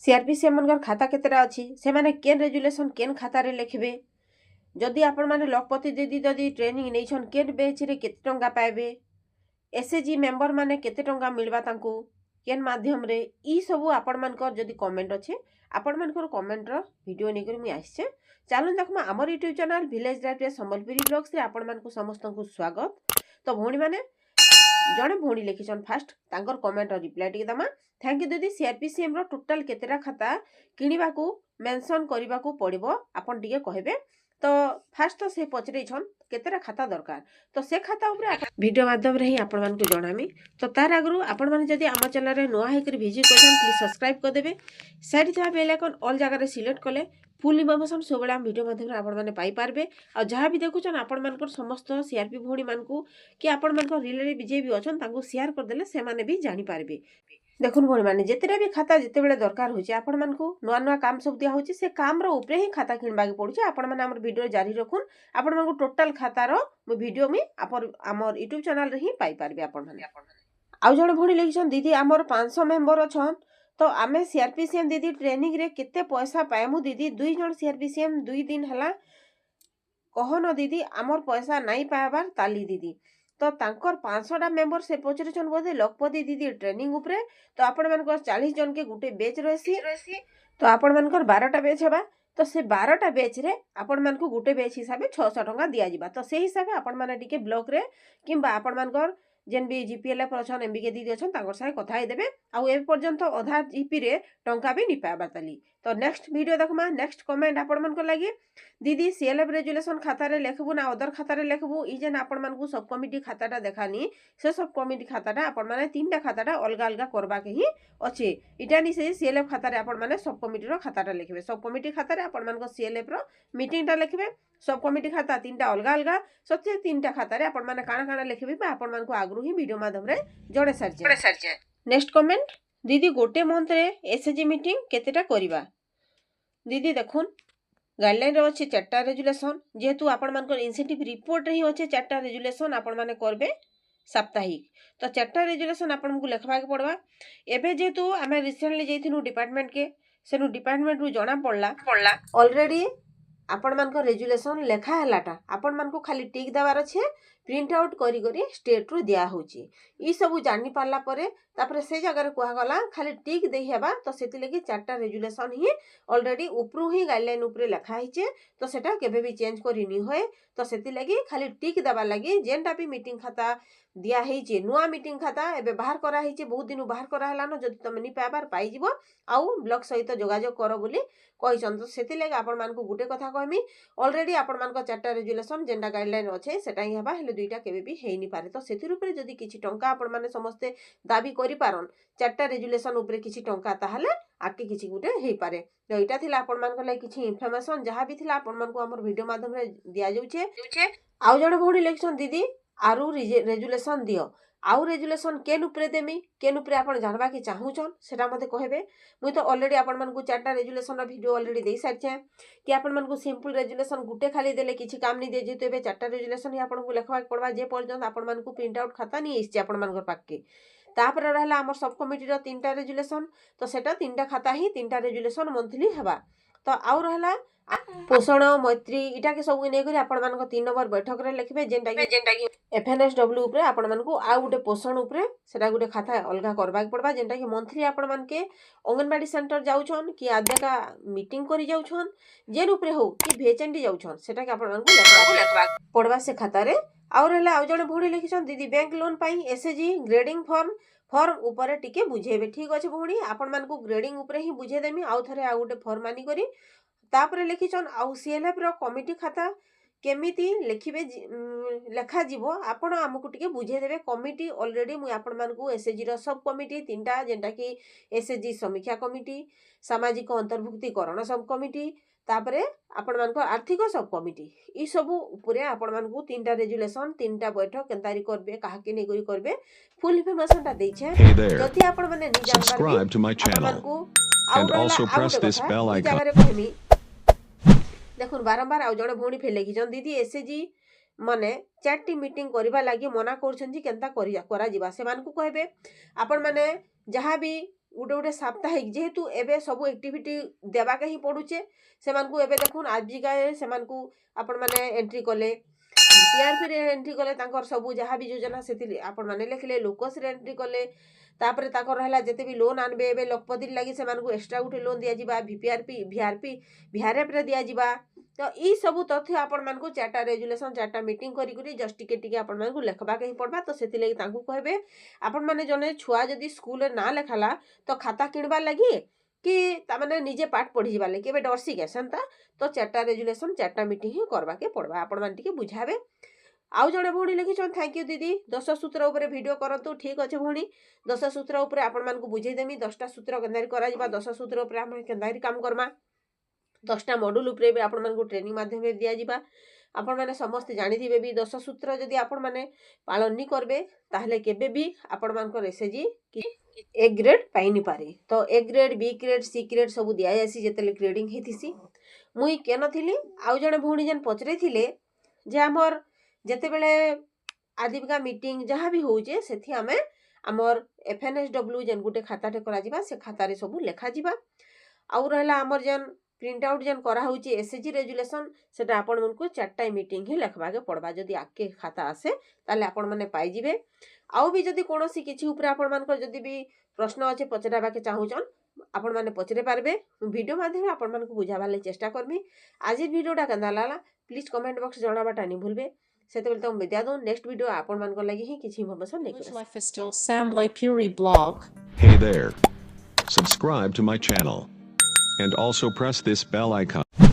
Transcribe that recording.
CrPC मनकर खाता केतेटा अच्छी से माने केन रेजुलेशन केन खातार लिखबे जदि आपण मैंने लखपति दीदी जदि ट्रेनिंग नहीं केन बेच रे केते टंका पाइबे एसएचजी मेंबर माने केते टंका मिलवा तांको केन माध्यम रे ई सब आपण मानकर जदि कमेंट अच्छे आपण मानकर कमेंट रो वीडियो नै कर मु आइछे चलन देखमा हमर यूट्यूब चैनल विलेज लाइफ रे संबलपुरी ब्लॉग्स रे आपण मानकु समस्त को स्वागत। तो भौणी माने जड़े भौणी लिखिछन फास्ट तांकर कमेंट रिप्लाई टिके दमा थैंक यू दीदी सीआरपीसीएम रो टोटल केतेरा खाता किनिबा को मेंशन करबा को पड़िबो आपण टिके कहबे। तो फास्ट तो से पचरे छन केतेरा खाता दरकार तो से खाता ऊपर वीडियो माध्यम रे ही आपण मान को जणामी। तो तार आगरु आपण माने जदी हम चैनल रे नुआ हे कर विजिट करछन प्लीज सब्सक्राइब कर देबे साइड था बेल आइकन ऑल जगह रे सिलेक्ट कले फुल इन्फॉर्मेशन सब बेला वीडियो माध्यम रे आपण माने पाई पारबे। आ जहां भी देखुछन आपण मानकर समस्त सीआरपी भोणी मानकू कि आपण मानकर रिलेटिव जे भी अछन तांको शेयर कर देले से माने भी जानि पारबे। देखुन भोणी माने जेतेरा भी खाता जेते बेले दरकार होची आपण मानकू नुआ नुआ काम सब दिया होची से काम रो ऊपर ही खाता किनबा के पड़ुची। आपण माने हमर वीडियो जारी रखुन आपण मानकू टोटल खाता रो वीडियो में हमर यूट्यूब चैनल रे ही पाई पारबे। आपण माने आ जण भोणी लिखिछन दीदी हमर 500 मेंबर अछन तो आमे सीआरपीसीएम दीदी ट्रेनिंग रे केते पैसा पाएमु दीदी 2 जण सीआरपीसीएम 2 दिन हला कहन दीदी आमर पैसा नहीं पाइबार ताली दीदी। तो तांकर 500टा मेंबर से पचरछन बोधे लखपति दीदी ट्रेनिंग उपरे तो आपण मानकर 40 जन के गुटे बेच रहसी तो आपण मानकर 12टा बेच हेबा तो से 12टा बेच रे आपण मानकू गुटे बेच हिसाबे 600 टंका दिया जिबा। तो से हिसाबे आपण माने टिके ब्लॉक रे किंबा आपण मानकर जेन भी जीपीएल पर अछन एमबीके दीदी अछन तांकर साथे कथा हे देबे आ ए पर्यंत आधा जीपी रे टंका भी नि पाबा ताली। तो नेक्स्ट वीडियो देखमा नेक्स्ट कमेंट आपण मन को लागी दीदी सीएलएफ रेजुलेशन खाता रे लेखबु ना अदर खाता रे लेखबु ई जेन आपण मन को सब कमिटी खाताटा देखानी से सब कमिटी खाताटा आपण माने तीनटा खाताटा अलगा अलगा करबा के ही अछि इटानी से सीएलएफ खाता रे आपण माने सब कमिटी रो खाताटा लिखबे सब कमिटी खाता रे आपण मन को सीएलएफ रो मीटिंगटा लिखबे सब कमिटी खाता तीनटा अलगा अलगा सच्चे तीनटा खाता रे आपण माने काना काना लिखबे आपण मन को आगरु ही वीडियो माध्यम रे जोड़े सरजे। नेक्स्ट कमेंट दीदी गोटे मंथ रे एसएचजी मीटिंग केतेटा करिबा दीदी देखुन गाइडलाइन रे अछि 4टा रेजुलेशन जेहेतु आपण मानकर इंसेंटिव रिपोर्ट रे ही अछि 4टा रेजुलेशन आपण माने करबे साप्ताहिक तो 4टा रेजुलेशन आपण को लिखबा के पड़बा। एबे जेहेतु हमें रिसेंटली जइथिनु डिपार्टमेंट के सेनु डिपार्टमेंट रु जणा पड़ला ऑलरेडी आपण मानकर रेजुलेशन लेखा हलाटा आपण मान को खाली टिक देवार छे प्रिंट आउट करी करी स्टेट रु दिया होची ई सब जानि पारला परे तापर से जगह रे कोहा गला खाली टिक देई हेबा तो सेति लगी 4टा रेजुलेशन ही ऑलरेडी ऊपरू ही गाइडलाइन ऊपर लिखा हिचे तो सेटा केबे भी चेंज करी नि होय तो सेति लगी खाली टिक देबा लगी जेनटा भी मीटिंग खाता दिया हिचे नुआ मीटिंग खाता एबे बाहर करा हिचे बहुत दिन बाहर करा हला न जदि तमे नि पाबार पाई जिवो आउ ब्लॉक सहित जोगाजोग करो बोली कहिसन। तो सेति लगी आपण मान को गुटे कथा कहमी ऑलरेडी आपण मान को 4टा रेजुलेशन जेंडा गाइडलाइन अछि सेटा ही हेबा हेले दुईटा केबे भी हेइ नि पारे तो सेति रूपरे जदि किछि टंका आपण माने समस्ते दाबी करि पारन 4टा रेजुलेशन ऊपर किछि टंका ताहाले आके किछि गुटे हेइ पारे। तो एटा थिला आपण मान को lai किछि इन्फॉर्मेशन जहां भी थिला आपण मान को हमर वीडियो माध्यम रे दिया जाउछे। आउ जण भौडी लेखसन दीदी आरु रेजुलेशन दियो आउ रेजुलेशन केन ऊपर देमी केन ऊपर आपण जानबा के चाहूछन सेटा मते कहबे मुई तो ऑलरेडी आपण मान को 4टा रेजुलेशन रो वीडियो ऑलरेडी देई सारछे कि आपण मान को सिंपल रेजुलेशन गुटे खाली देले किछि काम नि दे जेतो एबे 4टा रेजुलेशन ही आपण को लिखबा के पड़बा जे पर्यंत आपण मान को प्रिंट आउट खाता नि इस आपण मान को पाके तापर रहला हमर सब कमिटी रो 3टा रेजुलेशन तो सेटा 3टा खाता ही 3टा रेजुलेशन मंथली हेबा। तो आउ रहला पोषण मैत्री इटा के सब नै करी आपण मान को 3 नंबर बैठक रे लिखबे जेंटा कि एफएनएसडब्ल्यू ऊपर आपण मान को आ गुटे पोषण ऊपर सेटा गुटे खाता अलगा करबा के पड़बा जेंटा कि मंथली आपण मान के अंगनवाड़ी सेंटर जाउछन कि आद्या मीटिंग करी जाउछन जेन ऊपर हो कि भेचेंडी जाउछन सेटा के आपण मान को लिखबा पड़बा से खाता रे। और रहला आ जणे भौणी लिखिछन दीदी बैंक लोन पाई एसएचजी ग्रेडिंग फॉर्म ऊपर टिके बुझेबे ठीक अछि भौणी आपण मान को ग्रेडिंग ऊपर ही बुझे देमी आउ थरे आ गुटे फॉर्म मानी करी तापर लिखिछन आउ सीएलएफ रो कमिटी खाता केमिति लिखिबे लेखा जीवो आपण हमकु टिके बुझे देबे कमिटी ऑलरेडी मु आपण मान को एसएचजी रो सब कमिटी 3टा जेंटा कि एसएचजी समीक्षा कमिटी सामाजिक अंतर्भुक्तिकरण सब कमिटी तापरे आपण मान को आर्थिक सब कमिटी ई सब ऊपर आपण मान को 3टा रेजुलेशन 3टा बैठक केनतारी करबे काहा के नै करी करबे फुल इन्फॉर्मेशन ता देइ छै जति आपण माने नि जानबार मान को and also press this bell icon देखुन बारंबार आ जणे भौणी फेले कि जन दीदी एसएचजी माने 4टी मीटिंग करबा लागि मना करछन जी केनता करा जिबा से मान को कहबे आपण माने जहां भी गोटे गोटे साप्ताहिक जेहेतु एबे सब एक्टिविटी देवाके ही पड़ुचे सेमानकु एबे देखुन आजिका सेमानकु आपण माने एंट्री कले पीआरपी रे एंट्री कले तांकर सब जहाँ भी योजना से आपण माने लिखले लोकस रे एंट्री कले तापर ताकर रहला जते भी लोन आनबे एबे लखपति लगी सेमानकु एक्स्ट्रा गुटे लोन दिया जिबा वीपीआरपी वीआरएफ रे दिया जिबा तो ई सब तथ्य आपण मानकु चारटा रेजुलेशन चारटा मीटिंग करी करी जस्ट टिके आपण मानकु लेखबा के ही पड़बा तो सेति लगी तांकु कहबे आपण माने जने छुआ जदी स्कूल रे ना लेखाला तो खाता किनबा लगी कि तामाने निजे पाठ पढ़ी जिबा लगी एबे डरसी के सेंता तो चारटा रेजुलेशन चारटा मीटिंग ही करबा के पड़बा आपण मान टिके बुझाबे आउ जड़े भौणी लिखिछन थैंक यू दीदी 10 सूत्र उपरे वीडियो करंतु ठीक अच्छे भौणी 10 सूत्र उपरे आपण मानकु बुझेदेमी 10टा सूत्र केंदारी करा जिबा 10 सूत्र उपरे हम केंदारी काम करबा 10टा मॉड्यूल उपरे भी आपण मानकु ट्रेनिंग माध्यम रे दिया जिबा आपण माने समस्त जानि दिबे भी 10 सूत्र जदी आपण माने पालन नि करबे ताहले केबे भी आपण मानकर एसएजी कि ए ग्रेड पाई नि पारे तो A grade B grade C grade सब दिया जासी जेतेले ग्रेडिंग हेतिसी मुई केन थिली आउ जणे भौणी जन पचरे थिले जे हमर जेते बेले आदिविका मीटिंग जहाँ भी होचे सेठी हमें आमर एफएनएसडब्ल्यू जेन गुटे खाताटे करा जिबा से खाता रे सब लेखा जिबा आउ रहला आमर जेन प्रिंट आउट जेन करा होची एसएजी रेजुलेशन सेटा आपण मनकु चारटा मीटिंग ही लेखबा के पड़बा जदी आके खाता आसे ताले आपण माने पाई जिबे आउ भी जदी कोनोसी किछि ऊपर आपण मानकर जदी भी प्रश्न अछि पचराबा के चाहुचन आपण माने पचरे पारबे वीडियो माध्यम आपण मानकु बुझाबा ले चेष्टा करमी आज वीडियोटा केंदा लागला प्लीज कमेंट बॉक्स जणाबाटा नि भूलबे सेते बेले तो विद्या दो नेक्स्ट वीडियो आपण मानकर लागि ही किछि इन्फॉर्मेशन नै Village life is still Sam Puri blog. Hey there. Subscribe to my channel. And also press this bell icon.